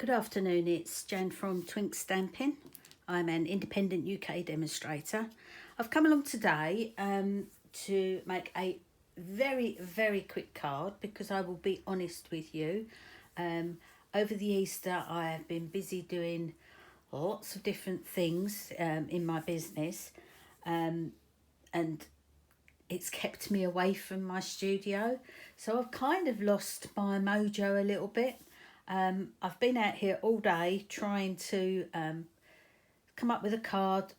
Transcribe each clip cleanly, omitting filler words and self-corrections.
Good afternoon, it's Jan from Twink Stamping. I'm an independent UK demonstrator. I've come along today to make a very quick card because I will be honest with you. Over the Easter I have been busy doing lots of different things in my business and it's kept me away from my studio. So I've kind of lost my mojo a little bit. I've been out here all day trying to come up with a card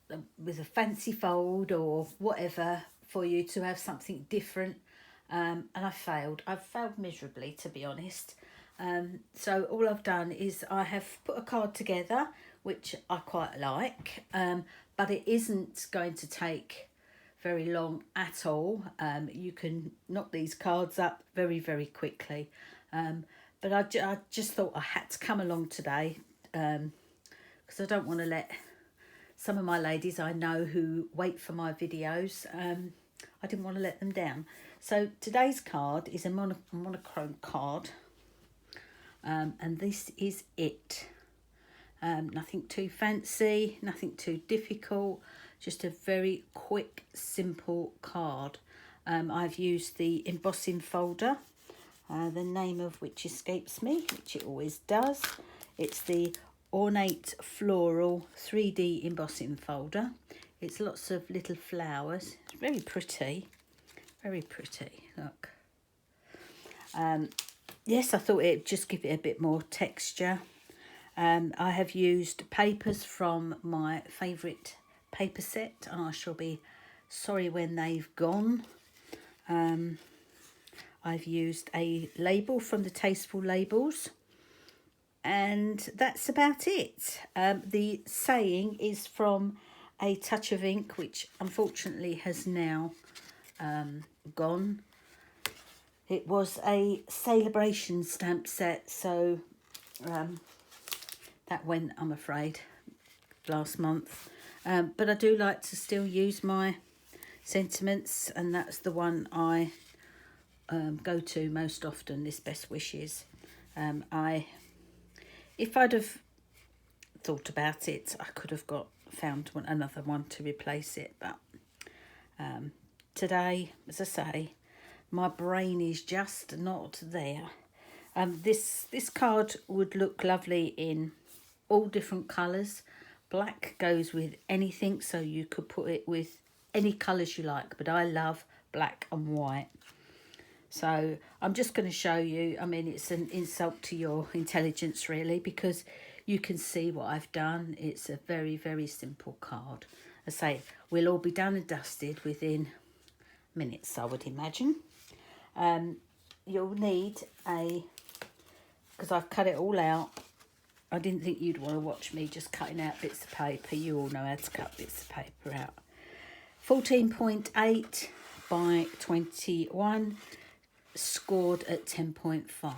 with a fancy fold or whatever for you to have something different, and I've failed miserably, to be honest. So all I've done is I have put a card together which I quite like, but it isn't going to take very long at all. You can knock these cards up very quickly. But I just thought I had to come along today because I don't want to let some of my ladies I know who wait for my videos, I didn't want to let them down. So today's card is a monochrome card, and this is it. Nothing too fancy, nothing too difficult, just a very quick, simple card. I've used the embossing folder, the name of which escapes me, which it always does. It's the Ornate Floral 3D embossing folder. It's lots of little flowers. It's very pretty, look. Yes, I thought it'd just give it a bit more texture. I have used papers from my favourite paper set, and I shall be sorry when they've gone. I've used a label from the Tasteful Labels, and that's about it. The saying is from A Touch of Ink, which unfortunately has now gone. It was a celebration stamp set, so that went, I'm afraid, last month. But I do like to still use my sentiments, and that's the one I go to most often, this Best Wishes. If I'd have thought about it, I could have found another one to replace it, but today, as I say, my brain is just not there. This card would look lovely in all different colours. Black goes with anything, so you could put it with any colours you like, but I love black and white. So I'm just going to show you. I mean, it's an insult to your intelligence, really, because you can see what I've done. It's a very simple card. I say, we'll all be done and dusted within minutes, I would imagine. You'll need because I've cut it all out. I didn't think you'd want to watch me just cutting out bits of paper. You all know how to cut bits of paper out. 14.8 by 21. Scored at 10.5.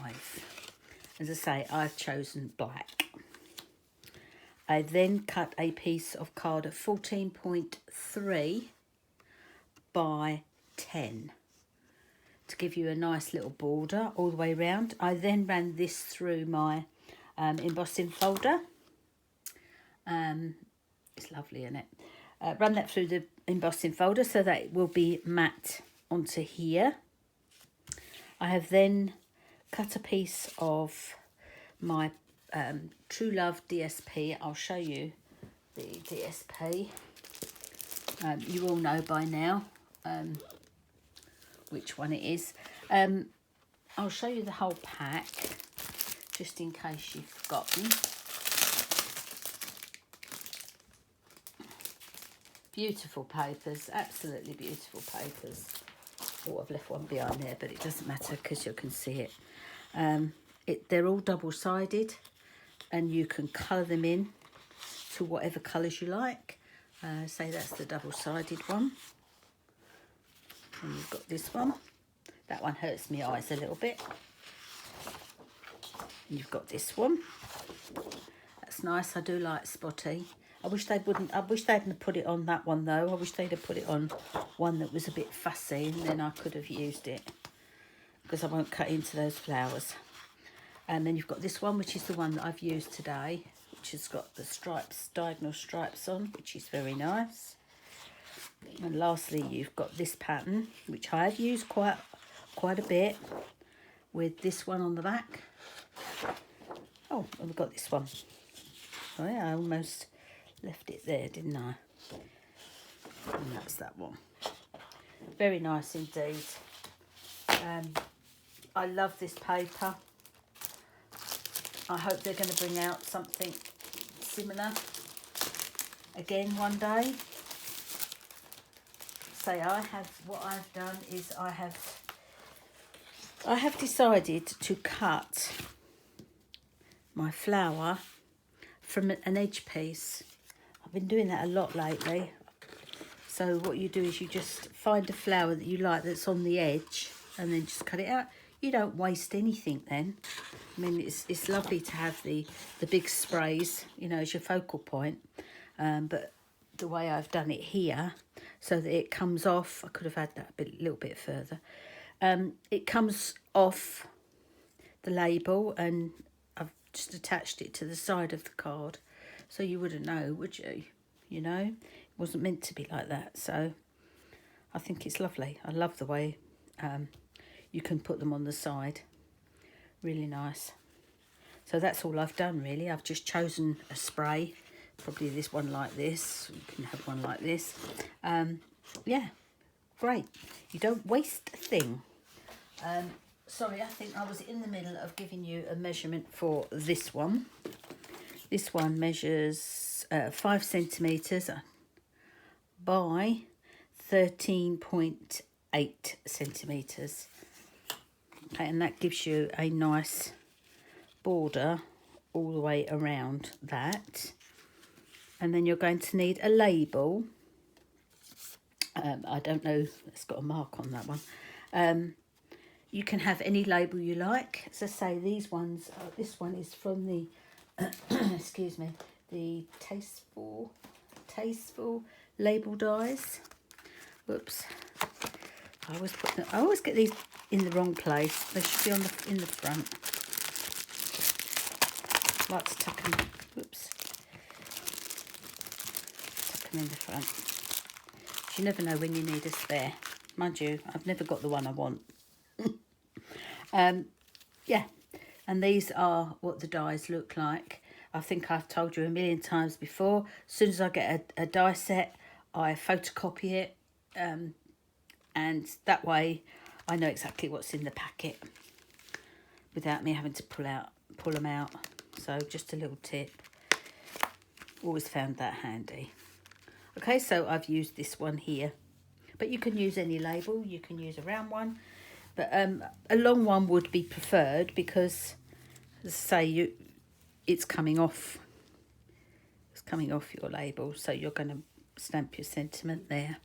As I say, I've chosen black. I then cut a piece of card at 14.3 by 10 to give you a nice little border all the way around. I then ran this through my embossing folder. It's lovely, isn't it? Run that through the embossing folder so that it will be matte onto here. I have then cut a piece of my True Love DSP. I'll show you the DSP. You all know by now which one it is. I'll show you the whole pack just in case you've forgotten. Beautiful papers, absolutely beautiful papers. Oh, I've left one behind there, but it doesn't matter because you can see it. They're all double-sided, and you can colour them in to whatever colours you like. Say that's the double-sided one. And you've got this one. That one hurts my eyes a little bit. And you've got this one. That's nice. I do like spotty. I wish they hadn't put it on that one though. I wish they'd have put it on one that was a bit fussy, and then I could have used it, because I won't cut into those flowers. And then you've got this one, which is the one that I've used today, which has got the stripes, diagonal stripes on, which is very nice. And lastly, you've got this pattern, which I have used quite a bit, with this one on the back. Oh, and we've got this one. Oh yeah, I almost left it there, didn't I? And that's that one. Very nice indeed. I love this paper. I hope they're going to bring out something similar again one day. What I've done is I have decided to cut my flower from an edge piece. I've been doing that a lot lately. So what you do is you just find a flower that you like that's on the edge and then just cut it out. You don't waste anything then. I mean, it's lovely to have the big sprays, you know, as your focal point. But the way I've done it here, so that it comes off, I could have had that a little bit further. It comes off the label, and I've just attached it to the side of the card, so you wouldn't know, would you? You know, it wasn't meant to be like that. So I think it's lovely. I love the way you can put them on the side. Really nice. So that's all I've done really. I've just chosen a spray, probably this one like this. You can have one like this. Yeah, great. You don't waste a thing. Sorry, I think I was in the middle of giving you a measurement for this one. This one measures 5 centimetres by 13.8 centimetres. Okay, and that gives you a nice border all the way around that. And then you're going to need a label. I don't know, it's got a mark on that one. You can have any label you like. As I say, these ones, this one is from the, excuse me, the Tasteful label dies. Whoops. I always get these in the wrong place. They should be in the front. I like to tuck them. Whoops. Tuck them in the front. You never know when you need a spare. Mind you, I've never got the one I want. Yeah, and these are what the dies look like. I think I've told you a million times before. As soon as I get a die set, I photocopy it, and that way I know exactly what's in the packet without me having to pull them out. So just a little tip. Always found that handy. Okay, so I've used this one here, but you can use any label. You can use a round one, but a long one would be preferred because, as I say, it's coming off. It's coming off your label, so you're going to stamp your sentiment there.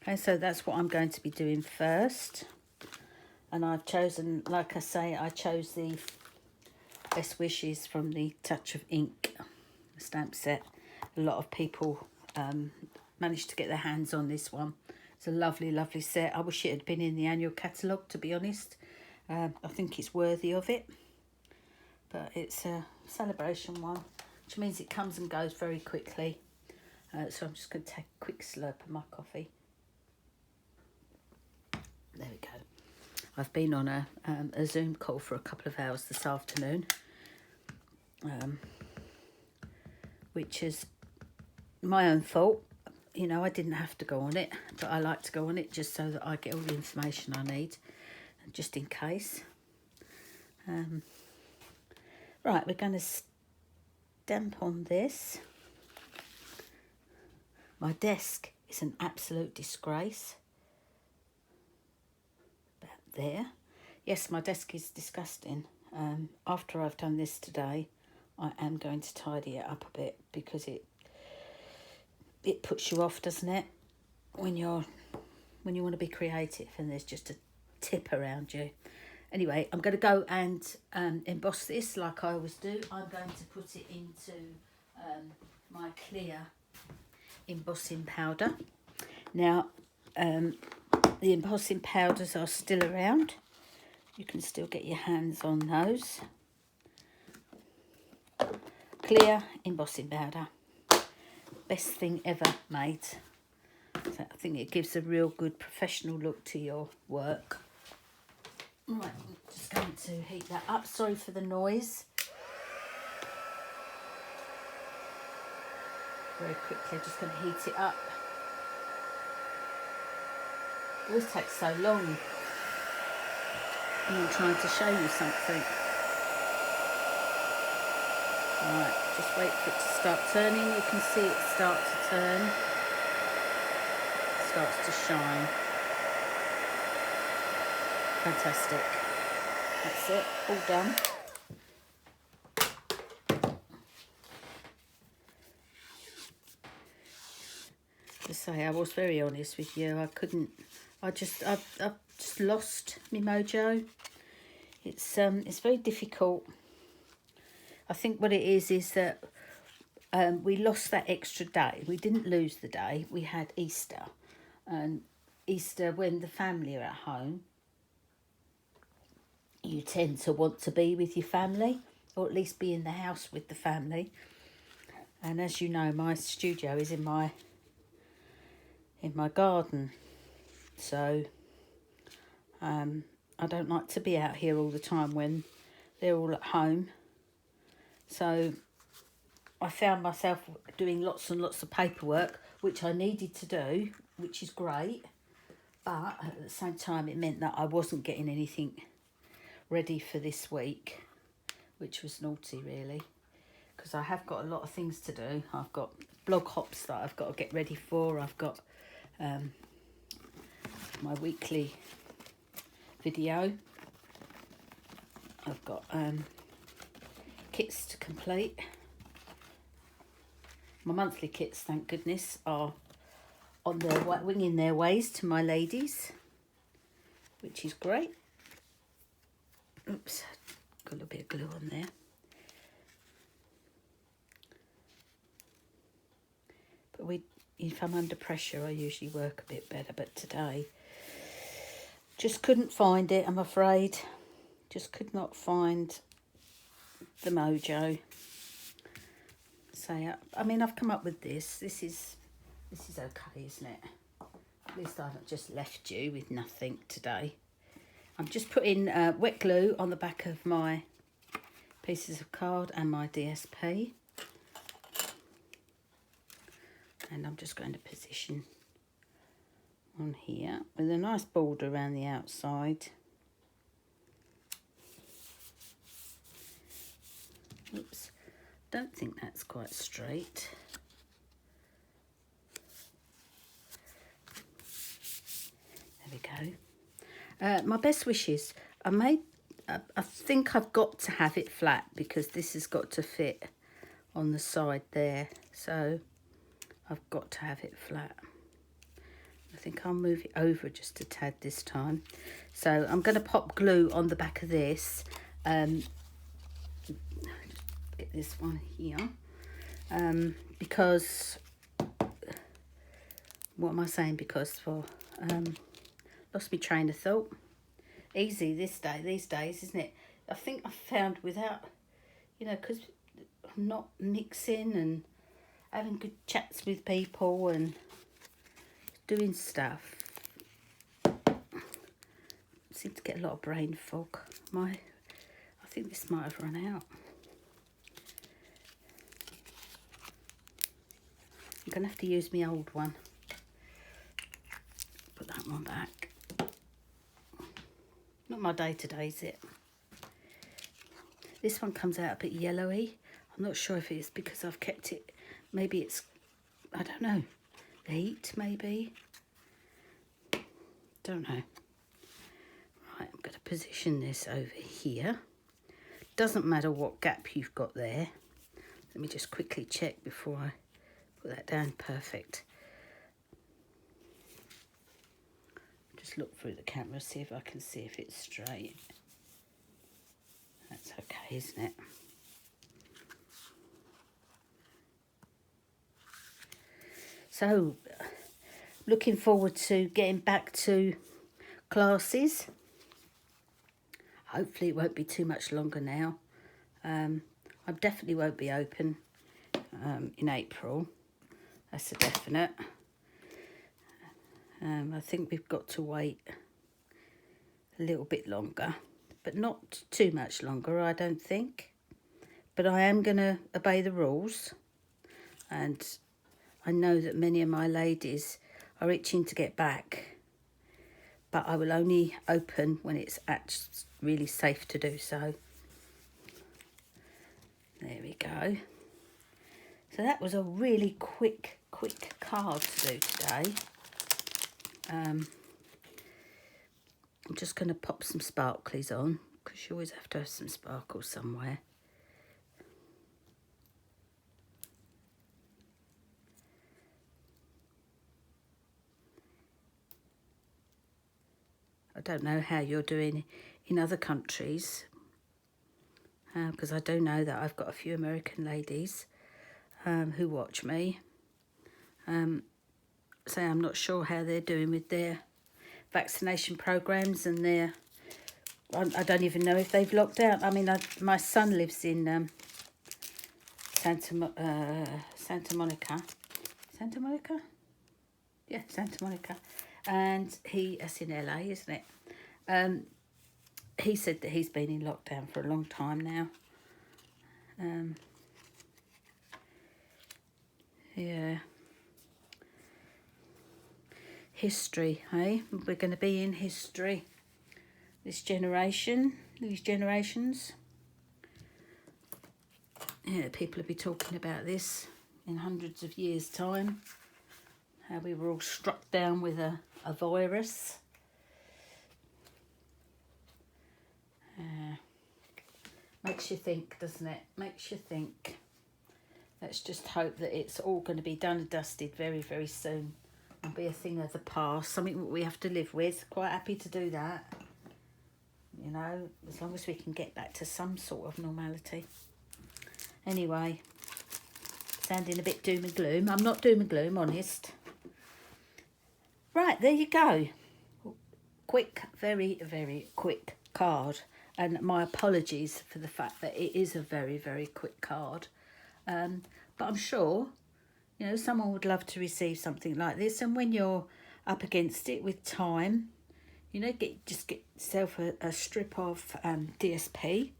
Okay, so that's what I'm going to be doing first. And I've chosen, like I say, I chose the Best Wishes from the Touch of Ink stamp set. A lot of people managed to get their hands on this one. It's a lovely, lovely set. I wish it had been in the annual catalogue, to be honest. I think it's worthy of it. But it's a celebration one, which means it comes and goes very quickly. So I'm just going to take a quick slurp of my coffee. There we go. I've been on a Zoom call for a couple of hours this afternoon, which is my own fault. You know, I didn't have to go on it, but I like to go on it just so that I get all the information I need, just in case. Right, we're going to stamp on this. My desk is an absolute disgrace. About there. Yes, my desk is disgusting. After I've done this today, I am going to tidy it up a bit because it puts you off, doesn't it? When you want to be creative and there's just a tip around you. Anyway, I'm going to go and emboss this like I always do. I'm going to put it into my clear embossing powder. Now, the embossing powders are still around. You can still get your hands on those. clear embossing powder. Best thing ever made. So I think it gives a real good professional look to your work. Right, I'm just going to heat that up. Sorry for the noise. Very quickly, just going to heat it up. It always takes so long when I'm trying to show you something. Right, just wait for it to start turning. You can see it start to turn. It starts to shine. Fantastic. That's it, all done. To say, I was very honest with you. I've just lost my mojo. It's very difficult. I think what it is that we lost that extra day. We didn't lose the day. We had Easter. And Easter, when the family are at home, you tend to want to be with your family, or at least be in the house with the family. And as you know, my studio is in my garden, so I don't like to be out here all the time when they're all at home. So I found myself doing lots and lots of paperwork, which I needed to do, which is great, but at the same time it meant that I wasn't getting anything ready for this week, which was naughty really, because I have got a lot of things to do. I've got blog hops that I've got to get ready for. I've got my weekly video. I've got kits to complete. My monthly kits, thank goodness, are on their winging their ways to my ladies, which is great. Oops, got a little bit of glue on there. But if I'm under pressure, I usually work a bit better. But today, just couldn't find it, I'm afraid. Just could not find the mojo. So, I mean, I've come up with this. This is okay, isn't it? At least I haven't just left you with nothing today. I'm just putting wet glue on the back of my pieces of card and my DSP. And I'm just going to position on here with a nice border around the outside. Oops, don't think that's quite straight. There we go. My best wishes. I think I've got to have it flat because this has got to fit on the side there. So I've got to have it flat. I think I'll move it over just a tad this time. So I'm going to pop glue on the back of this. Just get this one here. Because, what am I saying? Because for... lost my train of thought. Easy these days, isn't it? I think I found without, because I'm not mixing and having good chats with people and doing stuff. I seem to get a lot of brain fog. I think this might have run out. I'm going to have to use my old one. Put that one back. Not my day-to-day, is it? This one comes out a bit yellowy. I'm not sure if it's because I've kept it. Maybe it's, I don't know, the heat maybe. Don't know. Right, I'm going to position this over here. Doesn't matter what gap you've got there. Let me just quickly check before I put that down. Perfect. Just look through the camera, see if I can see if it's straight. That's okay, isn't it? So, looking forward to getting back to classes. Hopefully it won't be too much longer now. I definitely won't be open in April. That's a definite. I think we've got to wait a little bit longer, but not too much longer, I don't think. But I am going to obey the rules, and I know that many of my ladies are itching to get back, but I will only open when it's actually really safe to do so. There we go. So that was a really quick card to do today. I'm just going to pop some sparklies on, because you always have to have some sparkles somewhere. I don't know how you're doing in other countries, because I do know that I've got a few American ladies who watch me. So I'm not sure how they're doing with their vaccination programs and their... I don't even know if they've locked out. I mean, my son lives in Santa Monica. Santa Monica? Yeah, Santa Monica. And that's in LA, isn't it? He said that he's been in lockdown for a long time now. Yeah. History, hey? We're going to be in history. This generation, these generations. Yeah, people will be talking about this in hundreds of years' time. How we were all struck down with a virus. Makes you think, doesn't it? Makes you think. Let's just hope that it's all going to be done and dusted very, very soon. And be a thing of the past, something that we have to live with. Quite happy to do that. You know, as long as we can get back to some sort of normality. Anyway, sounding a bit doom and gloom. I'm not doom and gloom, honest. Right, there you go. Quick, very, very quick card. And my apologies for the fact that it is a very, very quick card. But I'm sure, you know, someone would love to receive something like this. And when you're up against it with time, you know, just get yourself a strip of DSP,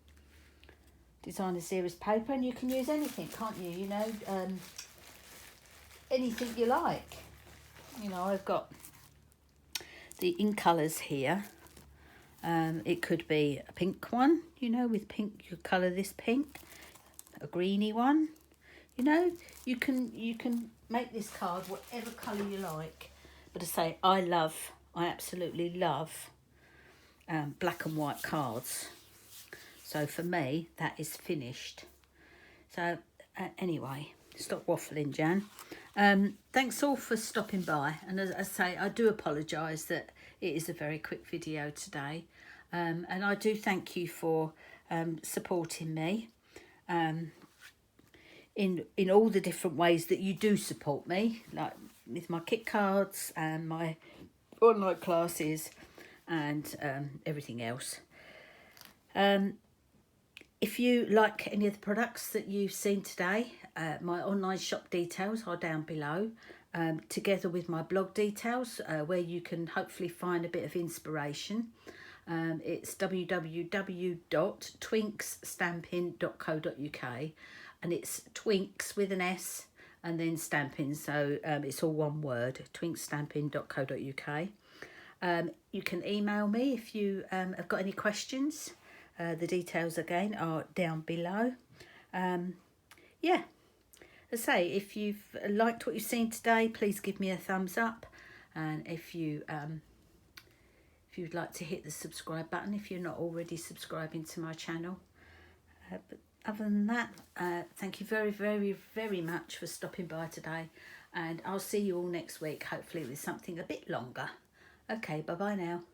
designer series paper, and you can use anything, can't you? You know, anything you like. You know, I've got the in colours here. It could be a pink one, you know, with pink, you colour this pink, a greeny one, you know, you can make this card whatever colour you like. But I say, I absolutely love black and white cards. So for me, that is finished. So anyway, stop waffling, Jan. Thanks all for stopping by. And as I say, I do apologise that it is a very quick video today. And I do thank you for supporting me in all the different ways that you do support me, like with my kit cards and my online classes and everything else. If you like any of the products that you've seen today, my online shop details are down below, together with my blog details, where you can hopefully find a bit of inspiration. It's www.twinksstamping.co.uk, and it's Twinks with an S and then stamping, so it's all one word, twinksstamping.co.uk. You can email me if you have got any questions. The details again are down below. Yeah, as I say, if you've liked what you've seen today, please give me a thumbs up, and if you'd like to hit the subscribe button if you're not already subscribing to my channel. But other than that, thank you very, very, very much for stopping by today, and I'll see you all next week, hopefully with something a bit longer. Okay, bye bye now.